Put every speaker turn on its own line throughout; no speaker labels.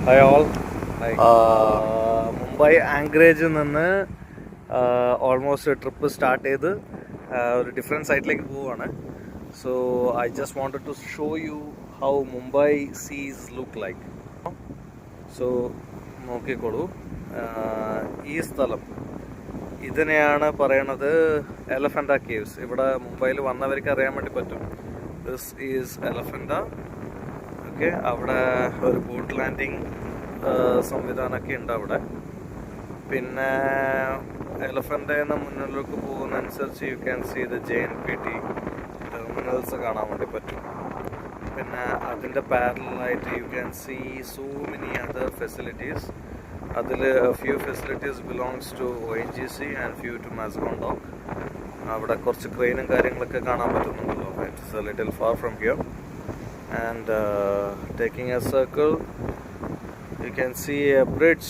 Hi all. Hi. Mumbai Anchorage നിന്ന് almost trip start ചെയ്ത് ഒരു ഡിഫറെൻറ്റ് സൈറ്റിലേക്ക് പോവുകയാണ്. So I just wanted to show you how Mumbai seas look like. So നോക്കിക്കോളൂ, ഈ സ്ഥലം ഇതിനെയാണ് പറയണത് എലഫൻറ്റ കേവ്സ്. ഇവിടെ മുംബൈയിൽ വന്നവർക്ക് അറിയാൻ വേണ്ടി പറ്റും. This is Elephanta. ഓക്കെ, അവിടെ ഒരു ബോട്ട് ലാൻഡിങ് സംവിധാനമൊക്കെ ഉണ്ട് അവിടെ. പിന്നെ എലഫൻറ്റേന്ന് മുന്നിലേക്ക് പോകുന്നതനുസരിച്ച് you can see the JNPT terminals കാണാൻ വേണ്ടി പറ്റും. പിന്നെ അതിൻ്റെ പാരലായിട്ട് you can see so many other facilities. അതിൽ few facilities belongs to ONGC and few to Mazagon dock. അവിടെ കുറച്ച് ക്രെയിനും കാര്യങ്ങളൊക്കെ കാണാൻ പറ്റുന്നുണ്ടല്ലോ. It's a little far from here. And taking a circle, you can see a bridge.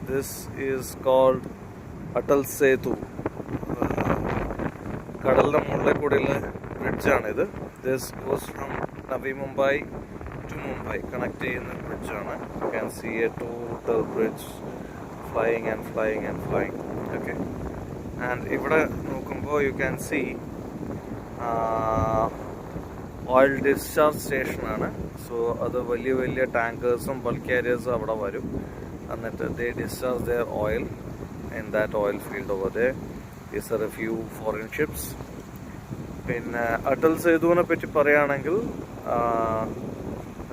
This is called Atal Setu. കടലിൻ്റെ മുകളിൽ കൂടിയുള്ള ബ്രിഡ്ജാണിത്. This goes from Navi Mumbai to Mumbai connect ചെയ്യുന്ന ബ്രിഡ്ജാണ്. You can see a total bridge flying and flying and flying. Okay, and ഇവിടെ നോക്കുമ്പോൾ you can see oil discharge സ്റ്റേഷനാണ്. So അത് വലിയ വലിയ ടാങ്കേഴ്സും ബൾക്ക് ക്യാരിയേഴ്സും അവിടെ വരും. എന്നിട്ട് they discharge their oil in that oil field over there. These are a few foreign ships. പിന്നെ അടൽ സേതുവിനെ പറ്റി പറയുകയാണെങ്കിൽ,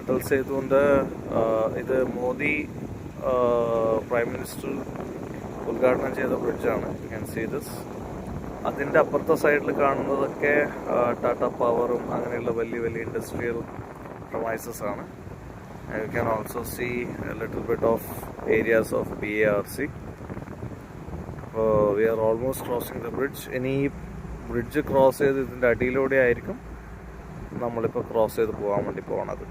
അടൽ സേതുവിൻ്റെ ഇത് മോദി പ്രൈം മിനിസ്റ്റർ ഉദ്ഘാടനം ചെയ്ത ബ്രിഡ്ജാണ്. You can see this. അതിൻ്റെ അപ്പുറത്തെ സൈഡിൽ കാണുന്നതൊക്കെ ടാറ്റ പവറും അങ്ങനെയുള്ള വലിയ വലിയ ഇൻഡസ്ട്രിയൽ പ്രമൈസസ് ആണ്. You can also see a little bit of areas of BARC. We are almost crossing the bridge. ഇനി ഈ ബ്രിഡ്ജ് ക്രോസ് ചെയ്ത് ഇതിൻ്റെ അടിയിലൂടെ ആയിരിക്കും നമ്മളിപ്പോൾ ക്രോസ് ചെയ്ത് പോകാൻ വേണ്ടി പോകണത്.